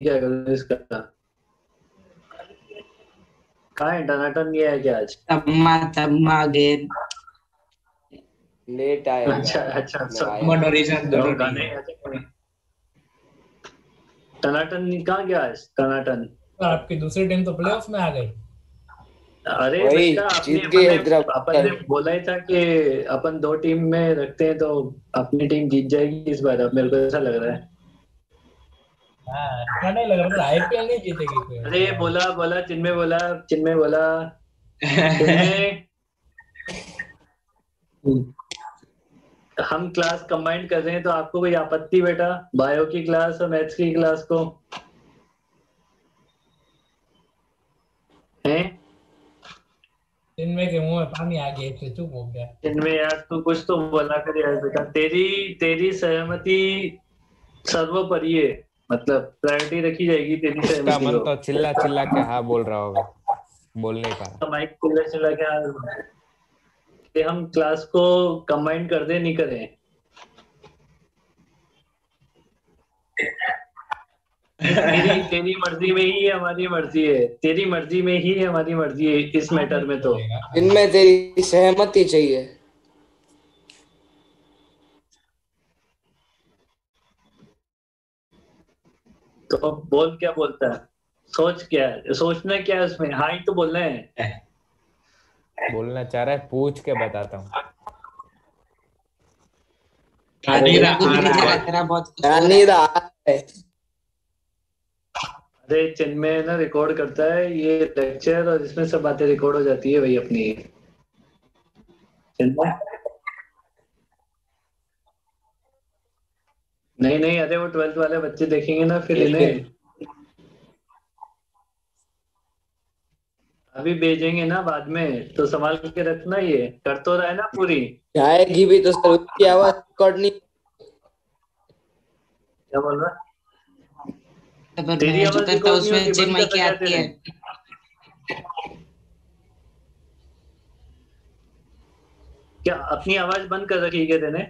क्या करूँ इसका? कहाँ है टनाटन? ये है क्या आज? तम्मा गेम। लेट आएगा। अच्छा अच्छा मैं सब आया नहीं। मनोरंजन तो दोनों नहीं गाने है। ऐसे क्यों? टनाटन कहाँ गया आज टनाटन? और आपकी दूसरी टीम तो प्लेऑफ में आ गई। अरे वही बेटा जीत अपने गए अपन ने हैदराबाद। बोला ही था कि अपन दो टीम में रखते हैं तो अपनी टीम जीत जाएगी इस बार। अब मेरे को ऐसा लग रहा है। हाँ, ऐसा नहीं लग रहा, मतलब आईपीएल नहीं जीतेगी कोई अरे फिलहाल। बोला बोला चिन्मय बोला। चिन्मय बोला। चिन्मय। हम क्लास कंबाइन कर रहे हैं तो आपको कोई आपत्ति बेटा? बायो की क्लास और मैथ्स की क्लास को हैं? इनमें के मुंह में पानी आ गया, इससे चुप हो गया। चिन्मय यार तू कुछ तो बोला कर यार बेटा। तेरी तेरी सहमति सर्वोपरि है। मतलब प्रायोरिटी रखी जाएगी तेरी उसका सहमति मन को। तो चिल्ला चिल्ला के हाँ बोल रहा होगा, बोल नहीं पा रहा। तो माइक चिल्ला चिल्ला के कि हम क्लास को कंबाइन कर दे नहीं करें। तेरी तेरी मर्जी में ही हमारी मर्जी है। तेरी मर्जी में ही हमारी मर्जी है इस हाँ मैटर नहीं में तो। चलेगा। इनमें तेरी सहमति चाहिए। तो बोल क्या बोलता है? सोच क्या है? सोचना क्या है उसमें? हाँ ही तो बोलना है। बोलना चाह रहा है, पूछ के बताता हूँ। अरे मेरे को भी चिन्मय लग रहा बहुत। है तेरा बहुत कुछ हो जान रहा नहीं है। रहा है। अरे चिन्मय ना रिकॉर्ड करता है ये लेक्चर और इसमें सब बातें रिकॉर्ड हो जाती है भाई अपनी। चिन्मय। नहीं नहीं अरे वो 12th वाले बच्चे देखेंगे ना फिर इन्हें। अभी भेजेंगे ना बाद में तो संभाल के रखना। ये कर तो रहा है ना पूरी। जाएगी भी तो सर उसकी आवाज रिकॉर्ड नहीं। क्या बोल रहा? पर तेरी मैं जो आवाज करता हूँ रिकॉर्ड नहीं उसमें होती? बंद चिन्मय कर की रखा है आती तेरे? है। क्या अपनी आवाज बंद कर रखी है क्या तेने?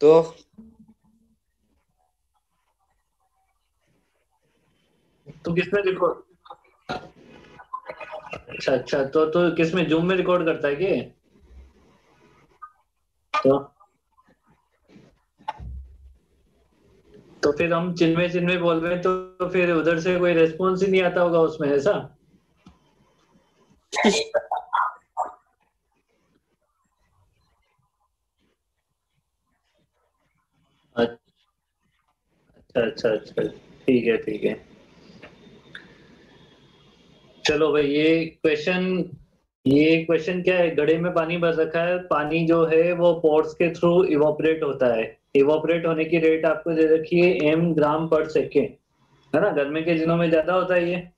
तो तू किसमें रिकॉर्ड? अच्छा अच्छा तो किसमें जूम में रिकॉर्ड करता है क्या? तो तो फिर हम चिन्मय चिन्मय बोल रहे हैं तो फिर उधर से कोई रेस्पॉन्स ही नहीं आता होगा उसमें ऐसा? अच्छा अच्छा अच्छा ठीक है ठीक है। चलो भाई ये क्वेश्चन क्या है? घड़े में पानी भर रखा है। पानी जो है वो पोर्स के थ्रू इवोपरेट होता है। इवोपरेट होने की रेट आपको दे रखी है एम ग्राम पर सेकेंड। है ना? गर्मी के दिनों में ज्यादा होता है ये।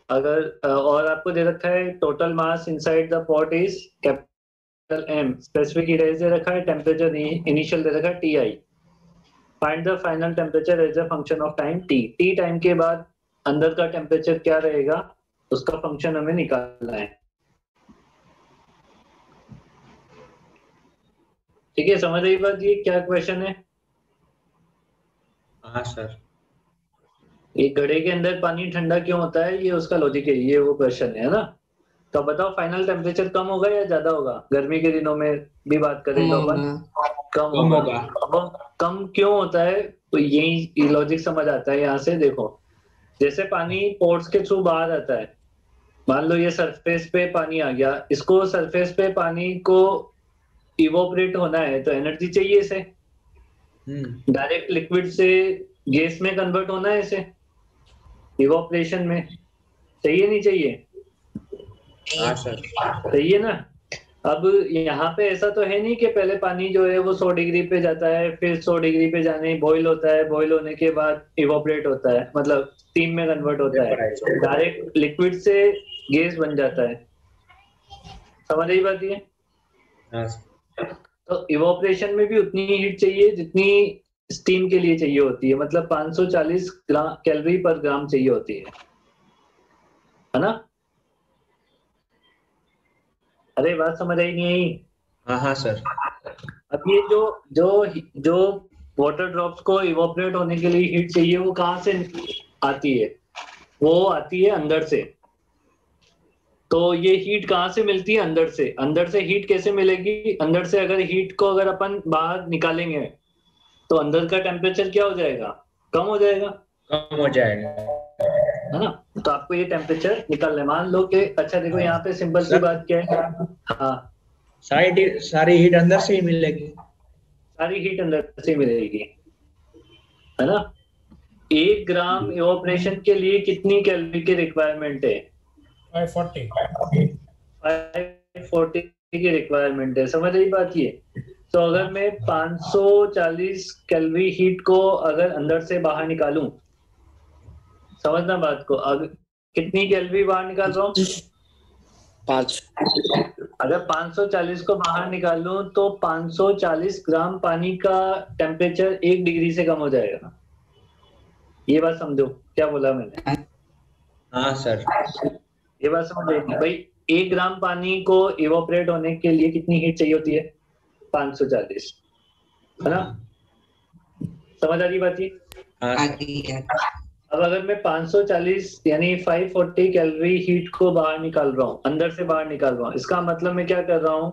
अगर और आपको दे रखा है total mass inside the pot is capital M. Specific heat दे रखा है। टेम्परेचर इनिशियल दे रखा है T I. Find the final temperature as a function of time T. T time के बाद अंदर का टेम्परेचर क्या रहेगा उसका फंक्शन हमें निकालना है। ठीक है समझ रही बात? ये क्या क्वेश्चन है? हाँ सर। एक घड़े के अंदर पानी ठंडा क्यों होता है ये उसका लॉजिक है। ये वो क्वेश्चन है ना? तो बताओ फाइनल टेम्परेचर कम होगा या ज्यादा होगा? गर्मी के दिनों में भी बात कम करें तो अपन होगा। कम कम होगा। होगा। अब वो कम क्यों होता है? तो यही लॉजिक समझ आता है यहाँ से। देखो जैसे पानी पोर्स के थ्रू बाहर आता है। मान लो ये सरफेस पे पानी आ गया। इसको सरफेस पे पानी को इवोपरेट होना है तो एनर्जी चाहिए इसे। हम्म। डायरेक्ट लिक्विड से गैस में कन्वर्ट होना है इसे इवोपरेशन में। चाहिए नहीं चाहिए? हाँ सर। सही है ना? अब यहाँ पे ऐसा तो है नहीं कि पहले पानी जो है वो 100 डिग्री पे जाता है फिर 100 डिग्री पे जाने बॉईल होता है। बॉईल होने के बाद इवोपरेट होता है मतलब स्टीम में कन्वर्ट होता है। डायरेक्ट लिक्विड से गैस बन जाता है। समझ आई बात ये? हाँ सर। तो इवोपरेशन में भी उतनी ही हीट चाहिए जितनी स्टीम के लिए चाहिए होती है। मतलब 540 ग्राम कैलोरी पर ग्राम चाहिए होती है ना? अरे बात समझ आई नहीं आई? हाँ हाँ सर। अब ये जो जो जो वाटर ड्रॉप्स को इवोपरेट होने के लिए हीट चाहिए, वो कहाँ से आती है? वो आती है अंदर से। तो ये हीट कहाँ से मिलती है? अंदर से। अंदर से हीट कैसे मिलेगी? अंदर से अगर हीट को अगर अपन बाहर निकालेंगे तो अंदर का टेम्परेचर क्या हो जाएगा? कम हो जाएगा, कम हो जाएगा। है ना? तो आपको ये टेम्परेचर निकालना है। मान लो कि अच्छा देखो यहाँ पे सिंपल सी सर बात क्या है। हाँ, सारी हीट अंदर से ही मिलेगी। सारी हीट अंदर से मिलेगी, है ना? 1 ग्राम इवोपरेशन के लिए कितनी कैलोरी की रिक्वायरमेंट है? 540। 540 की रिक्वायरमेंट है। समझ रही बात ये? तो अगर मैं 540 कैलोरी हीट को अगर अंदर से बाहर निकालूं, समझना बात को, अगर कितनी कैलोरी बाहर निकाल रहा हूं? 5। अगर 540 को बाहर निकालूं तो 540 ग्राम पानी का टेम्परेचर 1 डिग्री से कम हो जाएगा। ये बात समझो क्या बोला मैंने। हाँ सर। ये बात समझ रही भाई? 1 ग्राम पानी को इवोपरेट होने के लिए कितनी हीट चाहिए होती है? 540, है ना? समझ आ रही बात ये? हाँ सर। अब अगर मैं 540 यानी 540 कैलोरी हीट को बाहर निकाल रहा हूँ, अंदर से बाहर निकाल रहा हूँ, इसका मतलब मैं क्या कर रहा हूँ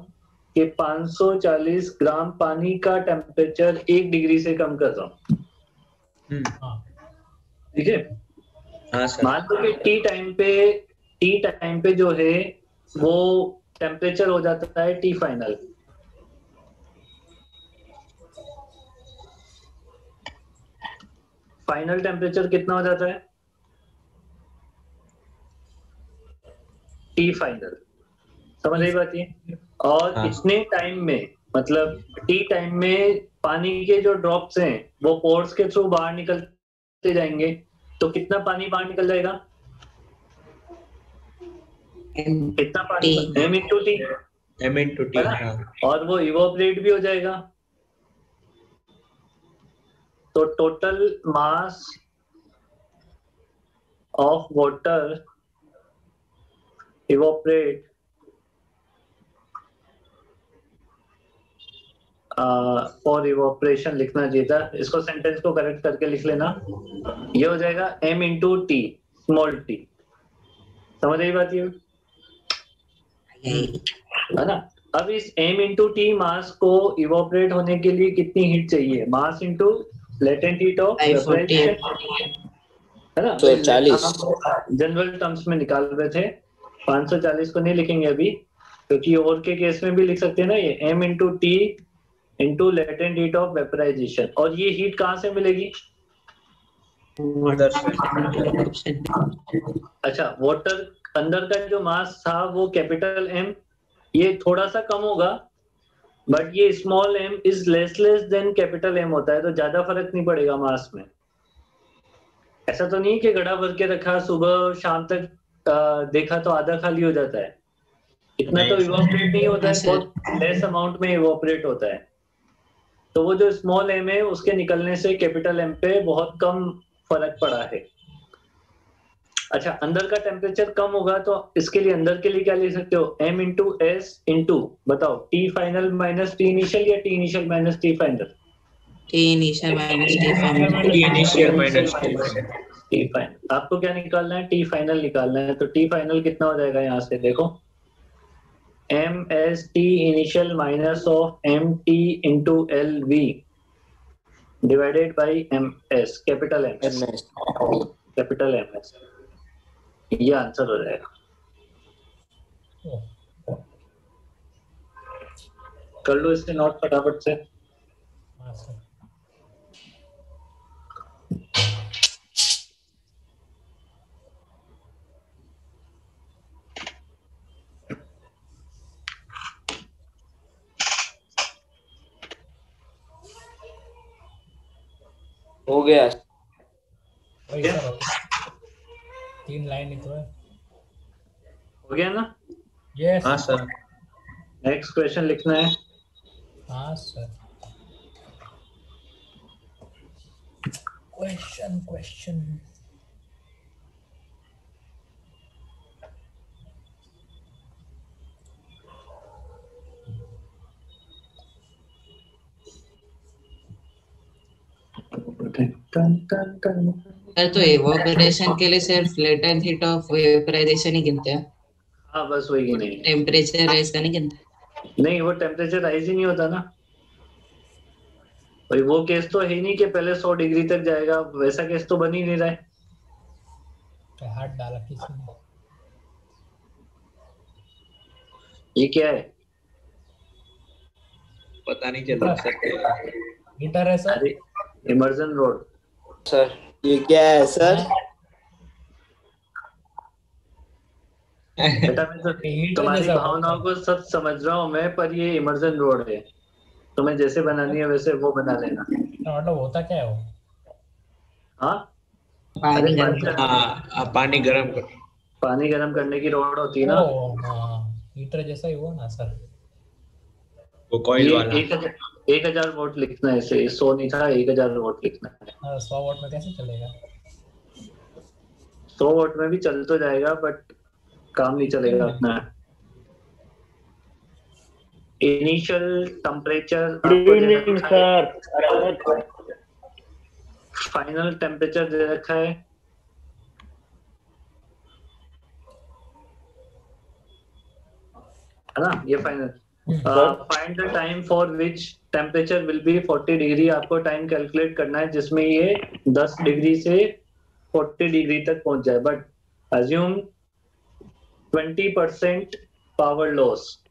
कि 540 ग्राम पानी का टेम्परेचर 1 डिग्री से कम कर रहा हूँ। हाँ ठीक है? हाँ सर। मान लो कि टी टाइम पे जो है वो टेम्परेचर हो जाता है टी फाइनल। फाइनल टेम्परेचर कितना हो जाता है? T final. समझ रही बात ये? और हाँ इतने टाइम में, मतलब टी टाइम में पानी के जो ड्रॉप्स हैं वो पोर्स के थ्रू बाहर निकलते जाएंगे, तो कितना पानी बाहर निकल जाएगा? कितना पानी? m into T, M/T। है ना? हाँ और वो इवोपरेट भी हो जाएगा। तो total mass of water evaporate for evaporation लिखना चाहिए था, इसको सेंटेंस को करेक्ट करके लिख लेना। ये हो जाएगा m into T, small T. समझ रही बात ये? है ना? अब इस m इंटू टी मास को इवोपरेट होने के लिए कितनी हीट चाहिए? Mass into latent heat of vaporisation, है ना? 140। जनरल टर्म्स में निकाल रहे थे, 540 को नहीं लिखेंगे अभी, क्योंकि और के केस में भी लिख सकते हैं ना ये m into T into latent heat of vaporisation. और ये हीट कहाँ से मिलेगी? अंदर से। अच्छा, वाटर अंदर का जो मास था वो कैपिटल M, ये थोड़ा सा कम होगा, बट ये small m is less than capital M होता है, तो ज्यादा फर्क नहीं पड़ेगा मास में। ऐसा तो नहीं कि घड़ा भर के रखा, सुबह शाम तक देखा तो आधा खाली हो जाता है। इतना तो नहीं सर। इवोपरेट नहीं होता है, बहुत लेस अमाउंट में इवोपरेट होता है। तो वो जो स्मॉल m है उसके निकलने से कैपिटल M पे बहुत कम फर्क पड़ा है। अच्छा, अंदर का टेम्परेचर कम होगा तो इसके लिए अंदर के लिए क्या लिख सकते हो? m इंटू एस इंटू, बताओ, T final minus T initial या T initial minus T final? T initial minus T final। T final. आपको क्या निकालना है? टी फाइनल निकालना है। तो टी फाइनल कितना हो जाएगा यहाँ से देखो, M S T initial minus of M T into L V divided by M S, capital M S, capital M S. ये आंसर हो जाएगा। कर लो इसके नोट फटाफट से। हाँ सर। हो गया। वही सर हो गया। 3 लाइन ही तो है। हो गया ना? यस। हाँ सर। नेक्स्ट क्वेश्चन लिखना है। हाँ सर। क्वेश्चन सर तो इवेपोरेशन के लिए सिर्फ लेटेंट हीट ऑफ वेपराइजेशन ही गिनते हैं, हाँ बस वही नहीं है। टेम्परेचर राइज का नहीं गिनते। नहीं, वो टेम्परेचर राइज ही नहीं होता ना भाई। वो केस तो है ही नहीं कि पहले 100 डिग्री तक जाएगा, वैसा केस तो बन ही नहीं रहा है। पे हाथ डाला किसी ने। ये क्या है? पता नहीं चल रहा सर। हीटर है सर। अरे इमर्जन रोड। सर ये क्या है सर? हाँ, बेटा मैं तो ये हीटर तुम्हारी जैसा भावनाओं को सब समझ रहा हूँ मैं, पर ये इमर्जन रोड है। तुम्हें जैसे बनानी है वैसे वो बना लेना। मतलब होता क्या है वो? हाँ। अरे पानी गर्म पानी कर। गर्म, पानी गर्म कर। पानी गर्म करने की रोड होती है ना। ओ हाँ, हीटर जैसा ही हुआ ना सर। वो कॉइल ये वाला। 1000 वोल्ट लिखना है इसे, 100 नहीं था, 1000 वोल्ट लिखना है। 100 वाट में कैसे चलेगा? 100 वोल्ट में भी चल तो जाएगा, बट काम नहीं चलेगा अपना। इनिशियल टेम्परेचर गुड आपको दे इवनिंग रखा है, सर। फाइनल टेम्परेचर दे रखा है ना, ये final. Find the time for which temperature will be 40 degree. आपको टाइम कैलकुलेट करना है जिसमें ये 10 डिग्री से 40 डिग्री तक पहुंच जाए, but assume 20% power loss.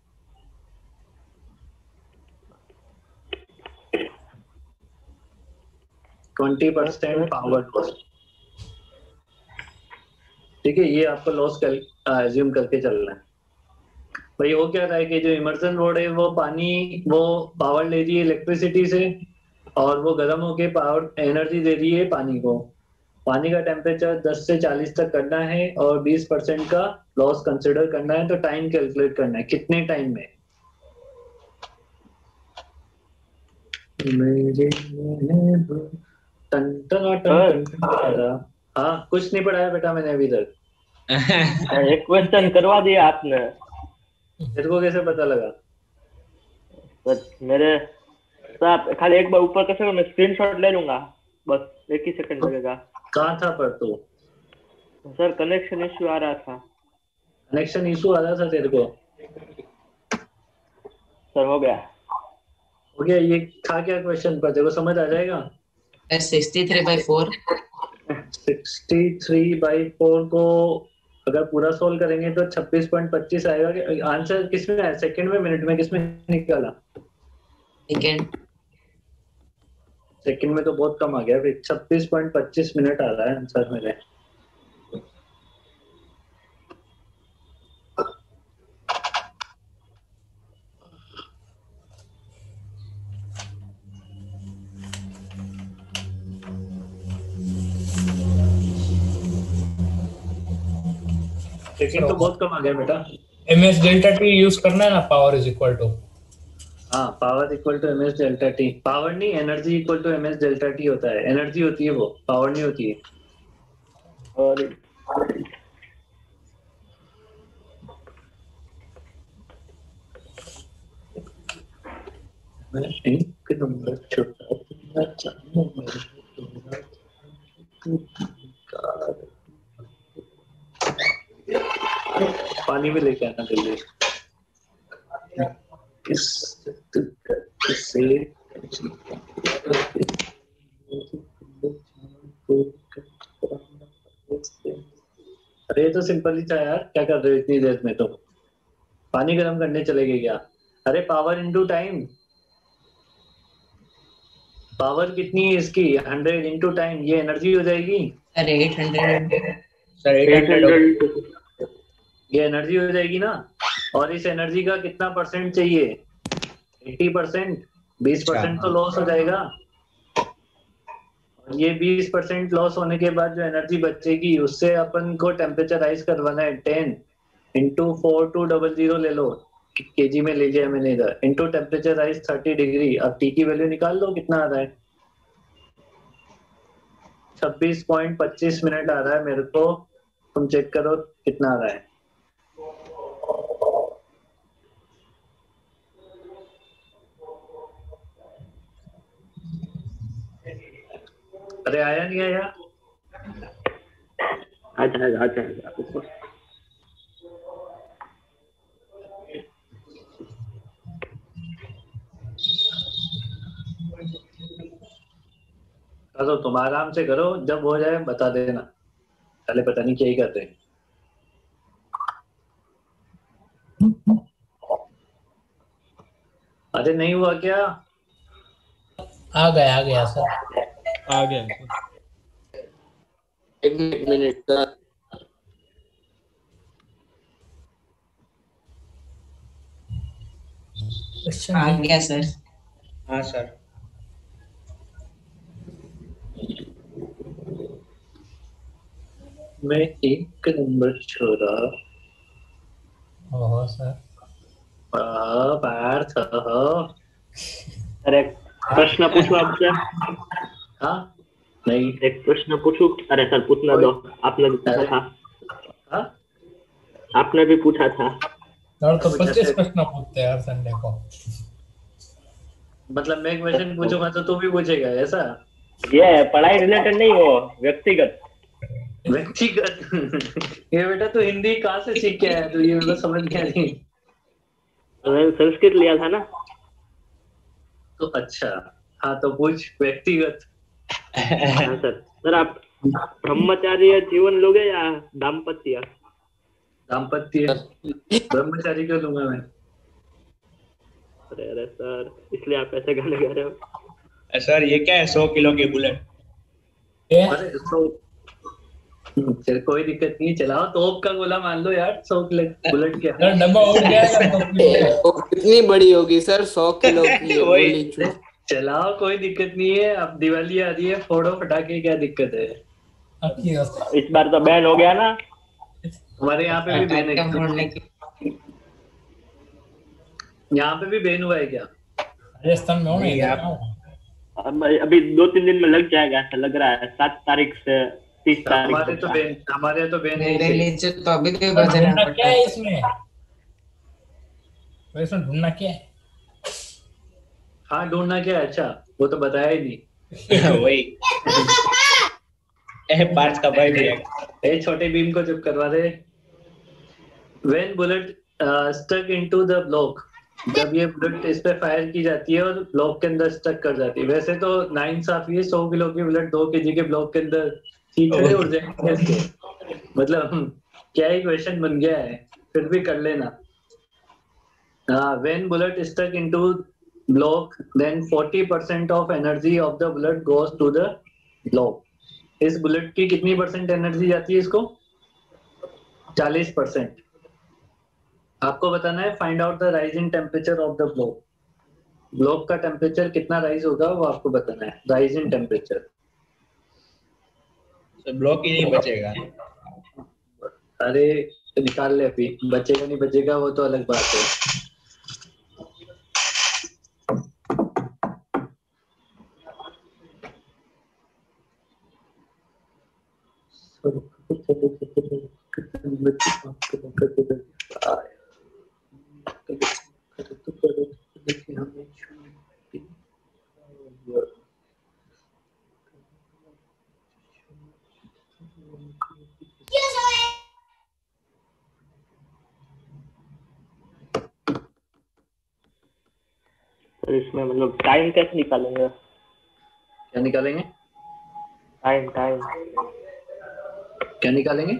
Twenty percent power loss, ठीक है। ये आपको लॉस अज्यूम करके चलना है भाई। वो क्या था कि जो इमर्सन रोड है वो पानी, वो पावर ले रही है इलेक्ट्रिसिटी से, और वो गर्म होके पावर एनर्जी दे रही है पानी को। पानी का टेम्परेचर 10 से 40 तक करना है और 20% का लॉस कंसिडर करना है। तो टाइम कैलकुलेट करना है कितने टाइम में। मेरे टन टन टन टन टन। हाँ, कुछ नहीं पढ़ाया बेटा मैंने अभी तक। एक क्वेश्चन करवा दिया आपने। तेरे को कैसे पता लगा? बस मेरे साहब खाली एक बार ऊपर कर सकते, मैं स्क्रीनशॉट ले लूंगा, बस 1 ही सेकंड लगेगा। कहाँ था पर तू? सर कनेक्शन इश्यू आ रहा था। कनेक्शन इशू आ रहा था तेरे को? सर हो गया। हो गया। ये था क्या क्वेश्चन, पर तेरे को समझ आ जाएगा? 63/4। 63/4 को अगर पूरा सोल्व करेंगे तो 26.25 आएगा। आंसर किसमें आया, सेकंड में, मिनट में, किसमें निकाला? सेकेंड। सेकंड में तो बहुत कम आ गया, फिर 26.25 मिनट आ रहा है आंसर मेरे। सेकंड तो बहुत कम आ गया बेटा। ms डेल्टा t यूज करना है ना, पावर इज इक्वल टू। हाँ, power equal to M S delta T. Power नहीं, energy equal to M S delta T होता है। एनर्जी होती है वो, पावर नहीं होती है। और मैं एक नंबर छोटा चाहूँ मेरे को पानी भी लेके आना जल्दी। किस से अरे ये तो सिंपल ही था यार, क्या कर रहे हो इतनी देर में? तो पानी गर्म करने चले गए क्या? अरे पावर इंटू टाइम। पावर कितनी है इसकी? 100 इंटू टाइम, ये एनर्जी हो जाएगी। सर 800। सर 800। ये एनर्जी हो जाएगी ना। और इस एनर्जी का कितना परसेंट चाहिए? 80%। 20% तो लॉस हो जाएगा। और ये 20% लॉस होने के बाद जो एनर्जी बचेगी उससे अपन को टेम्परेचर राइज करवाना है। 10 इंटू 4200 ले लो, केजी में ले लिया मैंने इधर, इंटू टेम्परेचर राइज 30 डिग्री। अब टी की वैल्यू निकाल लो कितना आ रहा है। 26.25 मिनट आ रहा है मेरे को। तुम चेक करो कितना आ रहा है। अरे आया नहीं आया? अच्छा करो, तुम आराम से करो, जब हो जाए बता देना। पहले पता नहीं क्या ही करते हैं। अरे नहीं हुआ क्या? आ गया सर। आ गया सर। एक मिनट सर। क्वेश्चन आ गया सर। हाँ सर। मैं एक नंबर छोड़ा। ओहो सर। पार्थ। अरे प्रश्न पूछो आपसे। हाँ नहीं। एक प्रश्न पूछूं? अरे सर पूछना दो, आपने भी पूछा था। हाँ आपने भी पूछा था। सर तो अब 25 जैसे प्रश्न पूछते हैं हर संडे को। मतलब मैं क्वेश्चन पूछूंगा तो तू भी पूछेगा ऐसा? ये पढ़ाई रिलेटेड नहीं, वो व्यक्तिगत। व्यक्तिगत। ये बेटा तू हिंदी कहाँ से सीख के आया? तू ये मेरे को समझ में नहीं। मैंने संस्कृत लिया था ना। तो अच्छा, हाँ तो पूछ व्यक्तिगत। हाँ सर। सर आप ब्रह्मचार्य जीवन लोगे या दाम्पत्य? दाम्पत्य। ब्रह्मचारी क्यों लूंगा मैं? अरे अरे सर, इसलिए आप ऐसे गाने गा रहे हो। सर ये क्या है, 100 किलो की बुलेट? ये अरे तो चल कोई दिक्कत नहीं, चलाओ तोप का गोला मान लो यार। 100 बुलेट क्या? सर डब्बा उड़ जाएगा 100 किलो का। वो कितनी बड़ी होगी सर? 100 किलो की है वही गोली चू। चलाओ, कोई दिक्कत नहीं है। अब दिवाली आ रही है, फोड़ो फटाके, क्या दिक्कत है? आपकी इस बार तो बैन हो गया ना। हमारे यहाँ पे भी बैन है। पटाखे फोड़ने की। यहाँ पे भी बैन हुआ है क्या? राजस्थान में हो ना, नहीं, इधर आप- ना हो। अभी 2-3 दिन में लग जाएगा ऐसा लग रहा है। 7 तारीख से 30 तारीख हमारे तो तक। बैन, हमारे तो बैन है मेरे इसे। नीचे तो अभी भी सर बज रहा ढूंढना है क्या है पटाखे। इसमें? तो इसमें ढूंढना क्या है? हाँ ढूंढना क्या है? अच्छा वो तो बताया ही नहीं। वही। पार्थ का भाई भी है। ए छोटे भीम को चुप करवा दे। When bullet stuck into the block, जब ये बुलेट इस पे फायर की जाती है और ब्लॉक के अंदर स्टक कर जाती है। वैसे तो नाइंसाफी है, 100 किलो की बुलेट 2 केजी के ब्लॉक के अंदर चीखड़े उड़ जाएंगे इसके। मतलब क्या ही क्वेश्चन बन गया है, फिर भी कर लेना। हाँ, when bullet stuck into block, then 40% of energy of the bullet goes to the block. इस बुलेट की कितनी परसेंट एनर्जी जाती है इसको? 40%। आपको बताना है find out the rise in temperature of the block. Block का टेम्परेचर कितना राइज होगा वो आपको बताना है, राइज इन टेम्परेचर। ब्लॉक ही नहीं बचेगा। अरे निकाल ले, अभी बचेगा नहीं बचेगा वो तो अलग बात है। तो इसमें मतलब टाइम कैसे निकालेंगे? क्या निकालेंगे? टाइम टाइम क्या निकालेंगे?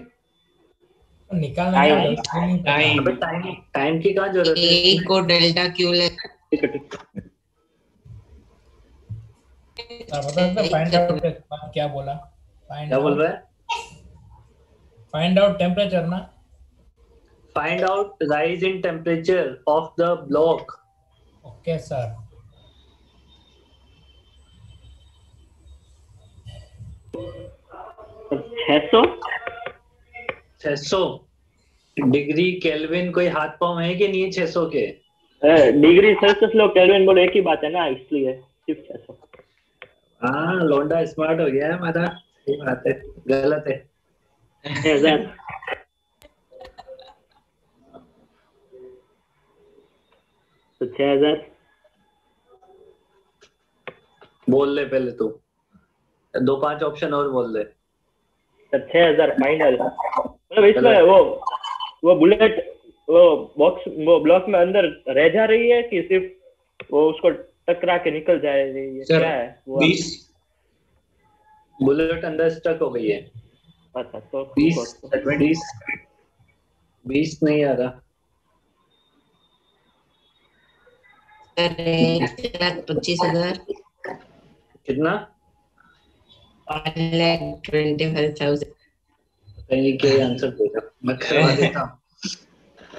निकालना क्या टाइम। है? Screening time. अबे टाइम, टाइम की क्या जरूरत है? ए को डेल्टा क्यू ले। ठीक है ठीक है। बता सकते फाइंड आउट के बाद क्या बोला? फाइंड क्या बोल आउट, रहा है? फाइंड आउट टेम्परेचर ना। Find out rise in temperature of the block. Okay sir. तो 600 600 डिग्री केल्विन कोई हाथ पांव है कि नहीं है 600 के? डिग्री सेल्सियस लो केल्विन बोलो, एक ही बात है ना, इसलिए सिर्फ 600। हाँ लौंडा स्मार्ट हो गया है हमारा। सही बात है, गलत है। 6000। तो 6000। बोल ले पहले तू। दो पांच ऑप्शन और बोल दे। Sir 6000 final. मतलब इसमें वो बुलेट वो बॉक्स वो ब्लॉक में अंदर रह जा रही है कि सिर्फ वो उसको टकरा के निकल जा रही है? सर, क्या है वो? 20 बुलेट अंदर स्टक हो गई है। अच्छा तो 20 नहीं आ रहा। सर 1,25,000। कितना? 1,25,000। कहीं के आंसर दे दो, मैं करवा देता हूँ।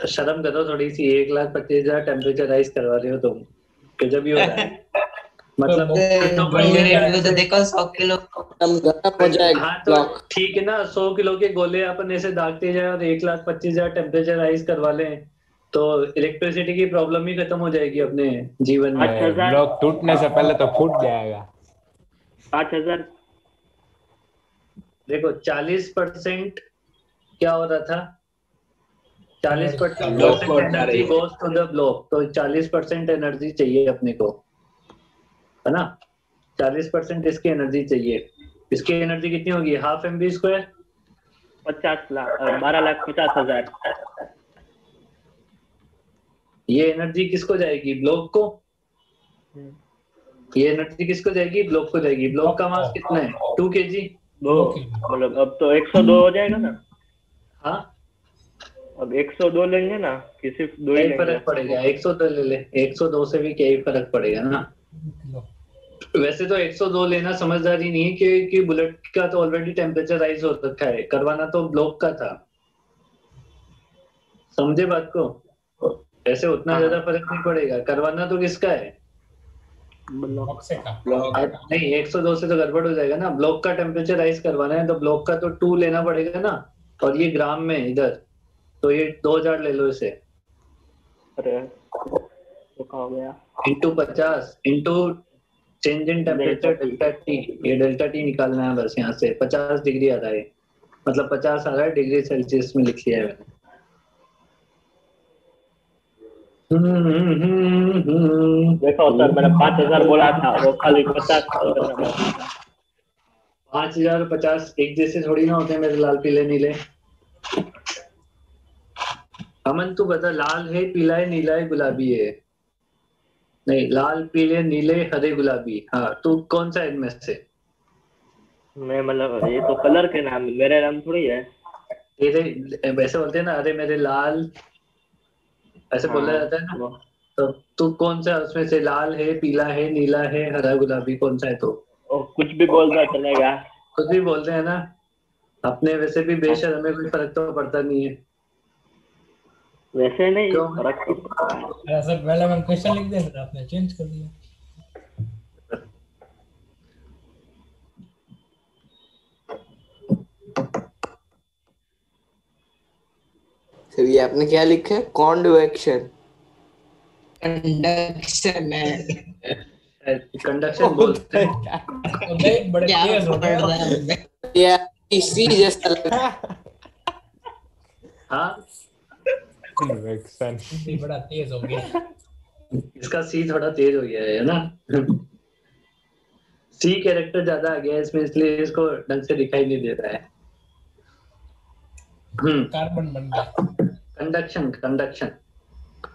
शर्म करो थोड़ी सी, 1,25,000 टेम्परेचर राइज करवा रहे हो तुम, गजब ही हो रहा है। मतलब बुलेट में तो देखो 100 किलो। एकदम गर्म हो जाएगा हाँ तो ब्लॉक। ठीक है ना, 100 किलो के गोले अपन ऐसे दागते जाए और 1,25,000 टेम्परेचर राइज करवा लें तो इलेक्ट्रिसिटी की प्रॉब्लम ही खत्म हो जाएगी अपने जीवन में। 5,000 ब्लॉक टूटने से पहले तो फूट जाएगा। 5,000 देखो 40% क्या हो रहा था, 40% ब्लॉक को हटा एनर्जी रही है। गोज टू द ब्लॉक, तो 40% एनर्जी चाहिए अपने को, है ना। 40% इसकी एनर्जी चाहिए। इसकी एनर्जी कितनी होगी? Half mv²। 12,50,000। ये एनर्जी किसको जाएगी? ब्लॉक को। ये एनर्जी किसको जाएगी? ब्लॉक को जाएगी। ब्लॉक का मास कितना है? 2 kg। दो मतलब अब तो 102 हो जाएगा ना? हाँ, अब 102 लेंगे ना कि सिर्फ दो क्या ही ही लेंगे? फर्क पड़ेगा? 102 ले ले, 102 से भी क्या ही फर्क पड़ेगा ना। वैसे तो 102 लेना समझदारी नहीं है कि बुलेट का तो ऑलरेडी टेम्परेचर राइज हो रखा है, करवाना तो ब्लॉक का था। समझे बात को? ऐसे उतना ज्यादा फर्क नहीं पड़ेगा, करवाना तो किसका है? ब्लॉक से का। ब्लॉक नहीं, 102 से तो गड़बड़ हो जाएगा ना। ब्लॉक का टेम्परेचर राइज करवाना है तो ब्लॉक का तो 2 लेना पड़ेगा ना, और ये ग्राम में इधर, तो ये 2000 ले लो इसे। अरे तो कहाँ हो गया? Into 50 into change in temperature delta T. ये डेल्टा टी निकालना है बस, यहाँ से 50 डिग्री आ रहा है, मतलब 50 आ रहा है डिग्री सेल्सियस में लिख लिया है मैंने। देखो सर मैंने 5,000 बोला था, वो खाली 50 करना बस। 5,000 50 एक जैसे थोड़ी ना होते हैं मेरे लाल पीले नीले। अमन तू बता, लाल है, पीला है, नीला है, गुलाबी है? नहीं, लाल पीले नीले हरे गुलाबी। हाँ, तू कौन सा इनमें से? मैं मतलब ये तो कलर के नाम, मेरे नाम थोड़ी है। तेरे वैसे बोलते हैं ना, अरे मेरे लाल, ऐसे बोला जाता है ना। वो तो तू कौन सा उसमें से? लाल है, पीला है, नीला है, हरा गुलाबी, कौन सा है? तो कुछ भी बोलना चलेगा। कुछ भी बोलते हैं ना अपने, वैसे भी बेशर्म में कोई फर्क तो पड़ता नहीं है। वैसे नहीं क्यों? फर्क तो पड़ता है। अरे सर पहले मैंने क्वेश्चन लिख दिया, फिर आपने चेंज कर दिया। सर ये आपने क्या लिखा है? कॉन्वेक्शन। कंडक्शन है। कंडक्शन बोलते हैं। तो देख बड़े क्या तेज हो पढ़ रहा गए। है मैं? या इसी जैसा लग रहा है। हाँ, कन्वेक्शन। ये बड़ा तेज हो गया। इसका सी थोड़ा तेज हो गया है ना। सी कैरेक्टर ज्यादा आ गया है इसमें, इसलिए इसको ढंग से दिखाई नहीं दे रहा है। कार्बन बन गया। कंडक्शन कंडक्शन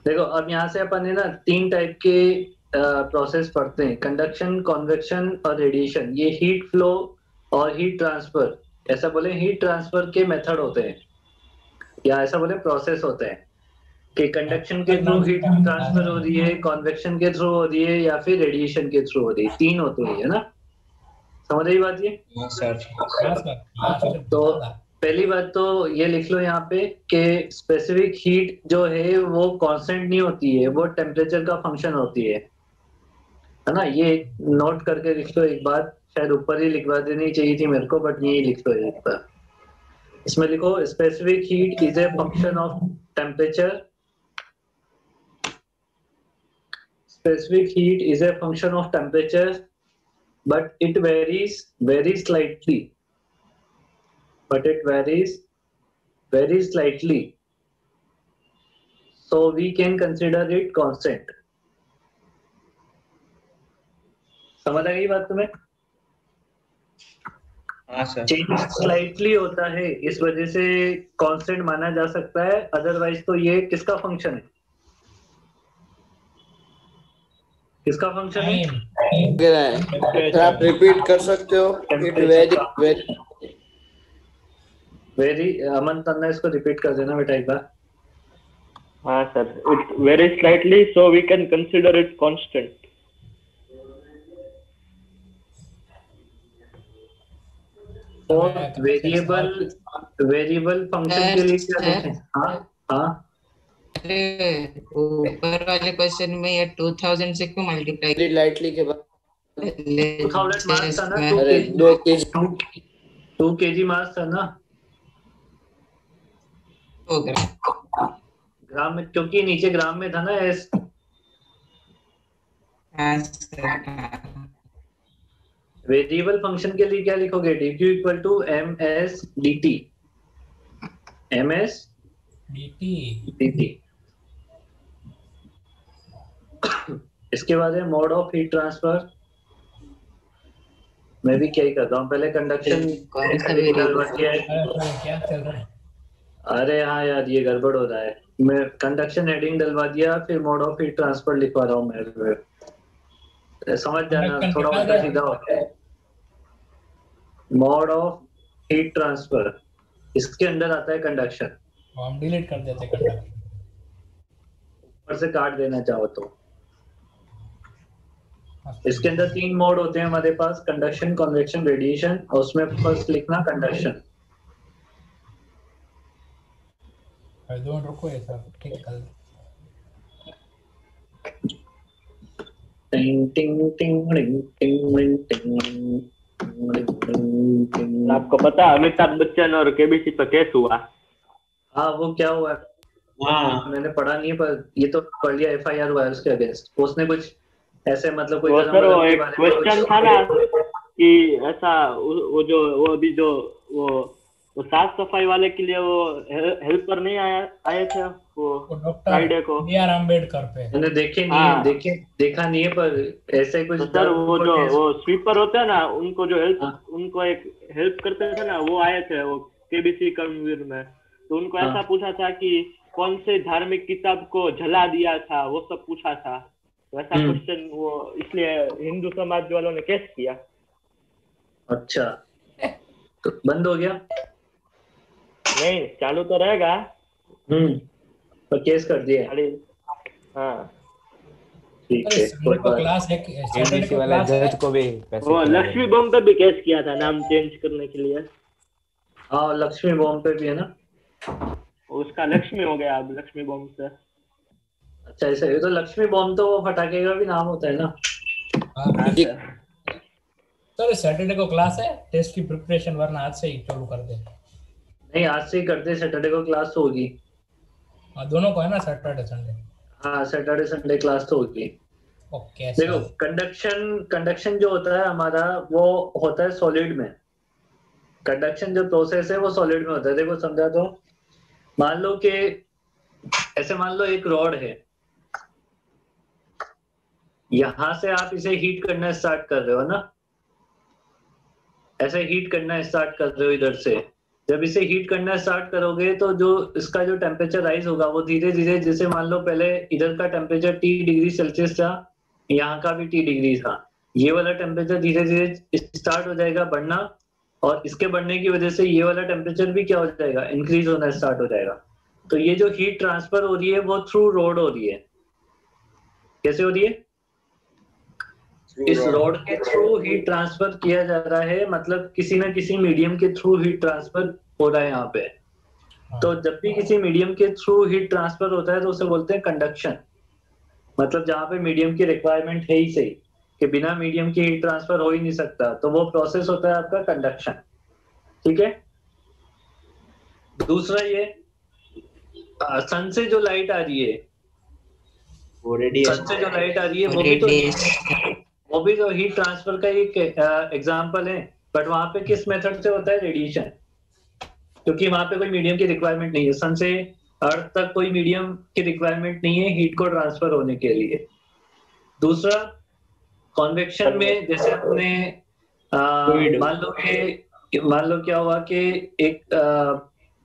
देखो, अब यहाँ से अपन है ना 3 टाइप के प्रोसेस पढ़ते हैं, कंडक्शन, कॉन्वेक्शन और रेडिएशन। ये हीट फ्लो और हीट ट्रांसफर, ऐसा बोले हीट ट्रांसफर के मेथड होते हैं, या ऐसा बोले प्रोसेस होते हैं कि कंडक्शन के थ्रू हीट ट्रांसफर हो रही है, कॉन्वेक्शन के थ्रू हो रही है, या फिर रेडिएशन के थ्रू हो रही है। 3 होते हैं, है ना। समझ रही बात ये? हाँ सर। लास्ट तो पहली बात तो ये लिख लो यहाँ पे कि स्पेसिफिक हीट जो है वो कांस्टेंट नहीं होती है, वो टेम्परेचर का फंक्शन होती है ना। ये नोट करके लिख लो एक बात, शायद ऊपर ही लिखवा देनी चाहिए थी मेरे को, बट यही लिख लो एक बार। इसमें लिखो specific heat is a function of temperature. Specific heat is a function of temperature, but it varies very slightly, but it varies very slightly, so we can consider it constant. समझ आ गई बात तुम्हें? हाँ सर। चेंज स्लाइटली होता है, इस वजह से कांस्टेंट माना जा सकता है, अदरवाइज तो ये किसका फंक्शन है? किसका फंक्शन है? टाइम वगैरह है। सर आप रिपीट कर सकते हो? इट वेरी वेरी अमन तन्ना, इसको रिपीट कर देना बेटा एक बार। हाँ sir, it very slightly so we can consider it constant. और वेरिएबल फंक्शन के लिए क्या लिखें? हाँ हाँ, अरे ऊपर वाले क्वेश्चन में ये 2000 से क्यों मल्टीप्लाई वेरी लाइटली के बाद 2000 मार्क्स था ना, अरे 2 kg 2 kg मार्क्स था ना होगा? ग्राम में, क्योंकि नीचे ग्राम में था ना एस। वेरिएबल फंक्शन के लिए क्या लिखोगे? dq equal to M S D T, M S D T. इसके बाद है मोड ऑफ हीट ट्रांसफर। मैं भी क्या ही कर रहा हूँ, पहले कंडक्शन कौन सा वेरिएबल? क्या चल रहा है? अरे हाँ यार, ये गड़बड़ हो रहा है। मैं कंडक्शन हेडिंग डलवा दिया, फिर मोड ऑफ हीट ट्रांसफर लिखवा रहा हूँ मैं। समझ जाना, Conduction थोड़ा कितना उल्टा है? सीधा हो गया। मोड ऑफ हीट ट्रांसफर, इसके अंदर आता है कंडक्शन। हम डिलीट कर देते कंडक्शन। ऊपर से काट देना चाहो तो। इसके अंदर 3 मोड होते हैं हमारे पास, कंडक्शन, कन्वेक्शन, रेडिएशन, और उसमें फर्स्ट लिखना कंडक्शन। दो रुको ये सब ठीक कर। टिंग टिंग टिंग टिंग टिंग टिंग टिंग। आपको पता है अमिताभ बच्चन और केबीसी पर केस हुआ? हाँ, वो क्या हुआ? हाँ मैंने पढ़ा नहीं है, पर ये तो पढ़ लिया, FIR हुआ है उसके अगेंस्ट। उसने कुछ ऐसे मतलब कोई वो सर, वो के एक बारे में क्वेश्चन कुछ- था ना कि ऐसा वो अभी जो वो साफ सफाई वाले के लिए वो हेल्पर नहीं आए थे वो डॉक्टर फ्राइडे को। B.R. अम्बेडकर पे। मैंने देखे नहीं हाँ। है, देखा नहीं है, पर ऐसे कुछ तो सर वो जो केस- वो स्वीपर होते हैं ना, उनको जो हाँ। उनको एक हेल्प करते थे ना, वो आए थे वो केबीसी कर्मवीर में। तो उनको हाँ। ऐसा पूछा था कि कौन से धार्मिक किताब को जला दिया था, वो सब पूछा था। तो ऐसा क्वेश्चन वो, इसलिए हिंदू समाज वालों ने केस किया। अच्छा, तो बंद हो गया? नहीं, चालू तो रहेगा। तो केस कर दिया। हाँ, ठीक अरे है, संडे कोई को बात क्लास है कि सैटरडे एबीसी को वाला क्लास है? जज को भी पैसे वो खिलाए। लक्ष्मी बम पे भी केस किया था नाम चेंज करने के लिए। हाँ, लक्ष्मी बॉम्ब पे भी है ना। उसका लक्ष्मी हो गया अब, लक्ष्मी बम से। अच्छा, ऐसा है। तो लक्ष्मी बॉम्ब तो वो फटाके का भी नाम होता है ना। हाँ जी। सर सैटरडे को क्लास है, टेस्ट की प्रिपरेशन वरना आज से ही चालू कर दे। नहीं, आज से ही करते, सैटरडे को क्लास तो होगी। हाँ दोनों को है ना, सैटरडे संडे। हाँ, सैटरडे संडे क्लास तो होगी। ओके देखो, कंडक्शन जो होता है हमारा, वो होता है सॉलिड में। कंडक्शन जो प्रोसेस है वो सॉलिड में होता है। देखो समझा तो, मान लो कि ऐसे मान लो एक रॉड है, यहां से आप इसे हीट करना स्टार्ट कर रहे हो ना, ऐसे हीट करना स्टार्ट कर रहे हो इधर से। जब इसे हीट करना स्टार्ट करोगे तो जो इसका जो टेम्परेचर राइज होगा वो धीरे धीरे, जैसे मान लो पहले इधर का टेम्परेचर T डिग्री सेल्सियस था, यहाँ का भी T डिग्री था, ये वाला टेम्परेचर धीरे धीरे स्टार्ट हो जाएगा बढ़ना, और इसके बढ़ने की वजह से ये वाला टेम्परेचर भी क्या हो जाएगा, इंक्रीज होना स्टार्ट हो जाएगा। तो ये जो हीट ट्रांसफर हो रही है वो थ्रू रॉड हो रही है। कैसे हो रही है? इस रॉड के थ्रू हीट ट्रांसफर किया जा रहा है, मतलब किसी ना किसी मीडियम के थ्रू हीट ट्रांसफर हो रहा है यहाँ पे। तो जब भी किसी मीडियम के थ्रू हीट ट्रांसफर होता है तो उसे बोलते हैं कंडक्शन। मतलब जहाँ पे मीडियम की रिक्वायरमेंट है ही सही, कि बिना मीडियम की हीट ट्रांसफर हो ही नहीं सकता, तो वो प्रोसेस होता है आपका कंडक्शन। ठीक है। दूसरा ये सन से जो लाइट आ रही है, वो सन से जो लाइट आ रही है वो भी तो हीट ट्रांसफर का एक एग्जांपल है, बट वहां पे किस मेथड से होता है? रेडिएशन। क्योंकि वहां पे कोई मीडियम की रिक्वायरमेंट नहीं है, सन से अर्थ तक कोई मीडियम की रिक्वायरमेंट नहीं है हीट को ट्रांसफर होने के लिए। दूसरा, कॉन्वेक्शन में जैसे अपने मान लो कि मान लो क्या हुआ कि एक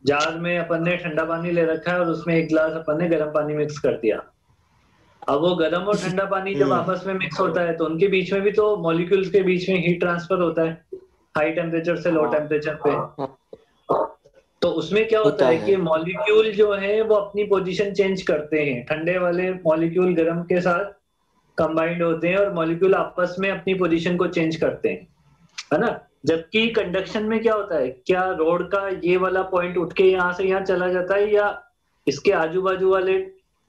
जार में अपन ने ठंडा पानी ले रखा है और उसमें एक गिलास अपन ने गर्म पानी मिक्स कर दिया। अब वो गर्म और ठंडा पानी जब आपस में मिक्स होता है तो उनके बीच में भी तो मॉलिक्यूल्स के बीच में हीट ट्रांसफर होता है हाई टेम्परेचर से लो टेम्परेचर पे। तो उसमें क्या होता है कि मॉलिक्यूल जो है वो अपनी पोजीशन चेंज करते हैं, ठंडे वाले मॉलिक्यूल गर्म के साथ कंबाइंड होते हैं और मॉलिक्यूल आपस में अपनी पोजीशन को चेंज करते हैं, है ना। जबकि कंडक्शन में क्या होता है, क्या रोड का ये वाला पॉइंट उठ के यहाँ से यहाँ चला जाता है या इसके आजू बाजू वाले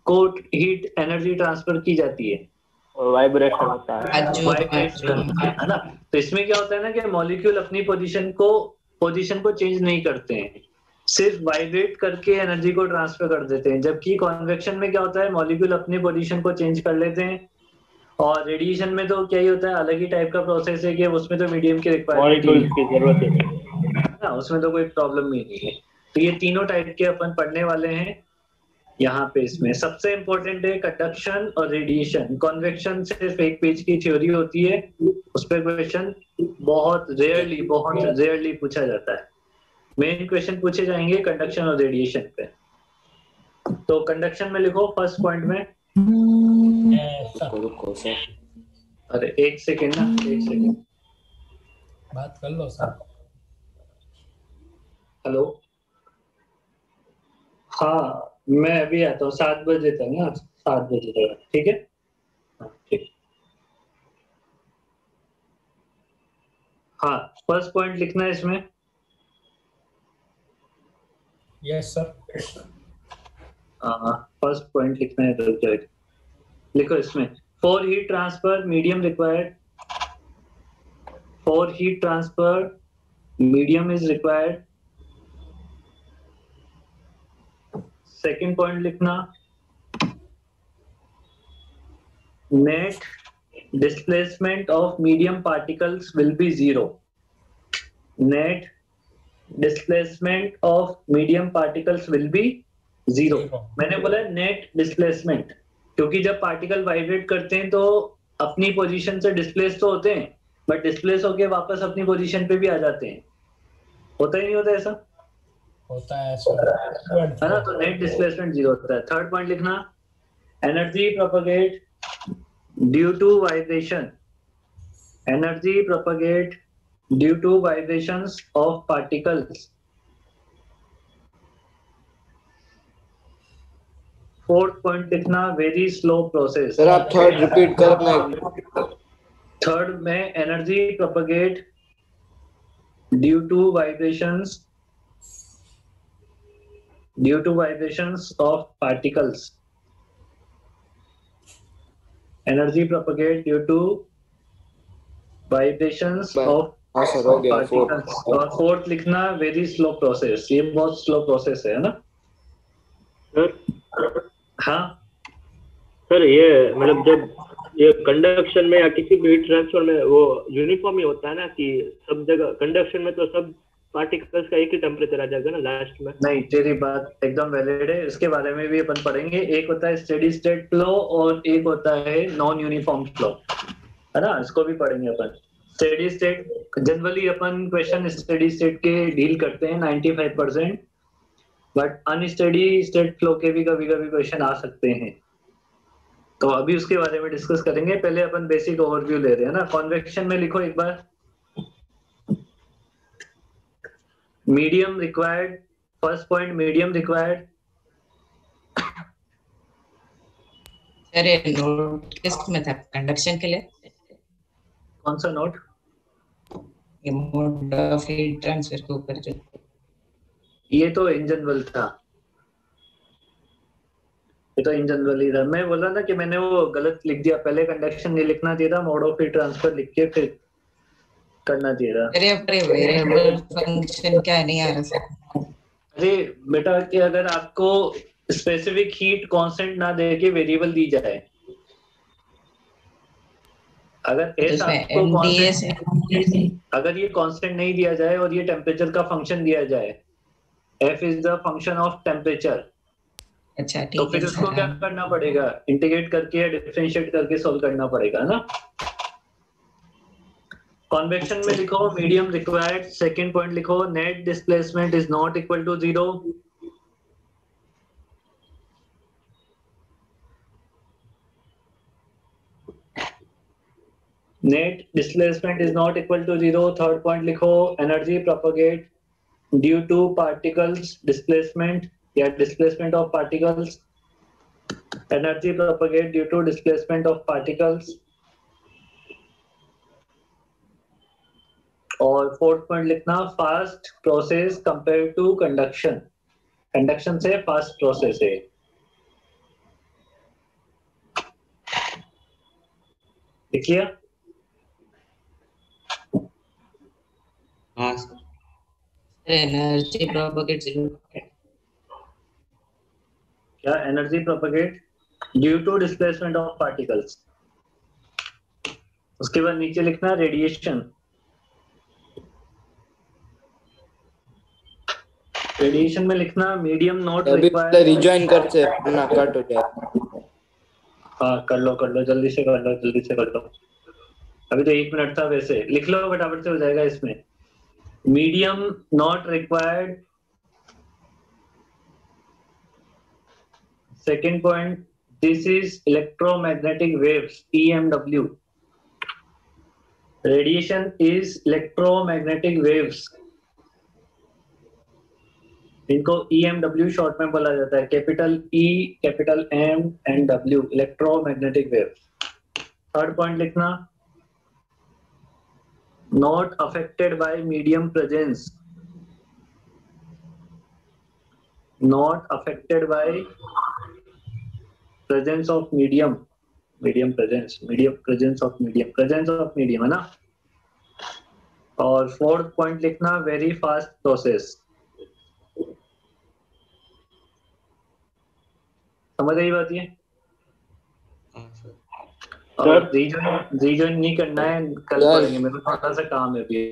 को हीट एनर्जी ट्रांसफर की जाती है, वाइब्रेशन होता है, है ना। तो इसमें क्या होता है ना कि मॉलिक्यूल अपनी पोजीशन को चेंज नहीं करते हैं, सिर्फ वाइब्रेट करके एनर्जी को ट्रांसफर कर देते हैं। जबकि कॉन्वेक्शन में क्या होता है, मॉलिक्यूल अपनी पोजीशन को चेंज कर लेते हैं। और रेडिएशन में तो क्या ही होता है, अलग ही टाइप का प्रोसेस है कि उसमें तो मीडियम की रिक्वायरमेंट की जरूरत है ना, उसमें तो कोई प्रॉब्लम ही नहीं है। तो ये तीनों टाइप के अपन पढ़ने वाले हैं यहाँ पे। इसमें सबसे इंपॉर्टेंट है कंडक्शन और रेडिएशन। कॉन्वेक्शन सिर्फ एक पेज की थ्योरी होती है, उस पर क्वेश्चन बहुत रेयरली पूछा जाता है। मेन क्वेश्चन पूछे जाएंगे कंडक्शन और रेडिएशन पे। तो कंडक्शन में लिखो फर्स्ट पॉइंट में, अरे एक सेकेंड बात कर लो सर। हेलो, हाँ मैं अभी आता हूँ 7 बजे तक ना, 7 बजे तक, ठीक है। हाँ ठीक, हाँ फर्स्ट पॉइंट लिखना है इसमें। Yes sir. फर्स्ट पॉइंट लिखना है तो लिखो इसमें, for heat transfer medium required, for heat transfer medium is required. Second point लिखना, net displacement of medium particles will be zero. Net displacement of medium particles will be zero. मैंने बोला net displacement, क्योंकि जब particle vibrate करते हैं तो अपनी position से डिस्प्लेस तो होते हैं, बट डिस्प्लेस होके वापस अपनी पोजीशन पे भी आ जाते हैं। होता ही नहीं होता ऐसा? होता है सर, है ना। तो नेट डिस्प्लेसमेंट जीरो होता है। थर्ड पॉइंट लिखना, energy propagate due to vibration, energy propagate due to vibrations of particles. Fourth point लिखना, वेरी स्लो प्रोसेस। सर आप थर्ड रिपीट करना। थर्ड में energy propagate due to vibrations of particles. Energy propagate due to vibrations of particles. और fourth लिखना, very slow process. ये बहुत slow process है ना सर। हाँ सर ये मतलब जब ये कंडक्शन में या किसी भी हीट ट्रांसफर में वो यूनिफॉर्म ही होता है ना, कि सब जगह कंडक्शन में तो सब पार्टिकल्स का एक ही टेम्परेचर आ जाएगा ना लास्ट में। नहीं, तेरी बात एकदम वैलिड है, इसके बारे में भी अपन पढ़ेंगे। एक होता है स्टेडी स्टेट फ्लो और एक होता है नॉन यूनिफॉर्म फ्लो, है ना। इसको भी पढ़ेंगे अपन। स्टेडी स्टेट जनरली अपन क्वेश्चन स्टेडी स्टेट के डील करते हैं 95%, बट अनस्टेडी स्टेट फ्लो के भी कभी कभी क्वेश्चन आ सकते हैं। तो अभी उसके बारे में डिस्कस करेंगे। पहले अपन बेसिक ओवरव्यू ले रहे हैं ना। कॉन्वेक्शन में लिखो एक बार, medium required. First point medium required. Sir ये नोट किसमें था कंडक्शन के लिए? कौन सा नोट? ये मोड ऑफ हीट ट्रांसफर के ऊपर जो, ये तो इन जनरल था, ये तो इन जनरल ही था। मैं बोला ना कि मैंने वो गलत लिख दिया, पहले कंडक्शन नहीं लिखना चाहिए था, मोड ऑफ हीट ट्रांसफर लिख के फिर करना चाहिए था। अरे वेरिएबल फंक्शन क्या नहीं आ रहा सर? अरे बेटा, कि अगर आपको स्पेसिफिक हीट कांस्टेंट ना दे के वेरिएबल दी जाए, अगर एस आपको कांस्टेंट, अगर ये कांस्टेंट नहीं दिया जाए और ये टेम्परेचर का फंक्शन दिया जाए, f is the function of temperature, अच्छा ठीक तो है। फिर उसको क्या करना पड़ेगा, इंटीग्रेट करके या डिफरेंशिएट करके सॉल्व करना पड़ेगा ना। कॉन्वेक्शन में लिखो मीडियम रिक्वायर्ड, सेकंड पॉइंट लिखो net displacement is not equal to 0। Net displacement is not equal to 0। Third point लिखो energy propagate due to particles displacement या displacement of particles, energy propagate due to displacement of particles. और fourth point लिखना fast process compare to conduction, conduction से fast process है। लिख लिया? हाँ sir. Energy propagate क्या energy propagate due to displacement of particles. उसके बाद नीचे लिखना रेडिएशन, रेडिएशन में लिखना मीडियम नॉट अभी रिक्वायर्ड। रिजॉइन करते हैं ना, कट हो जाए। हाँ कर लो जल्दी से कर लो, जल्दी से कर लो। अभी तो 1 मिनट था, वैसे लिख लो फटाफट से हो जाएगा इसमें। Medium not required, second point this is electromagnetic waves EMW, radiation is electromagnetic waves, इनको EMW शॉर्ट में बोला जाता है, capital E capital M and W, electromagnetic waves. Third point लिखना not affected by medium presence, not affected by presence of medium, medium presence, medium presence of medium, presence of medium है ना। और fourth point लिखना very fast process. समझ आई बात ये? हाँ सर। और रीजन नहीं करना है, कल यार। पढ़ेंगे, मेरे को थोड़ा सा काम है अभी।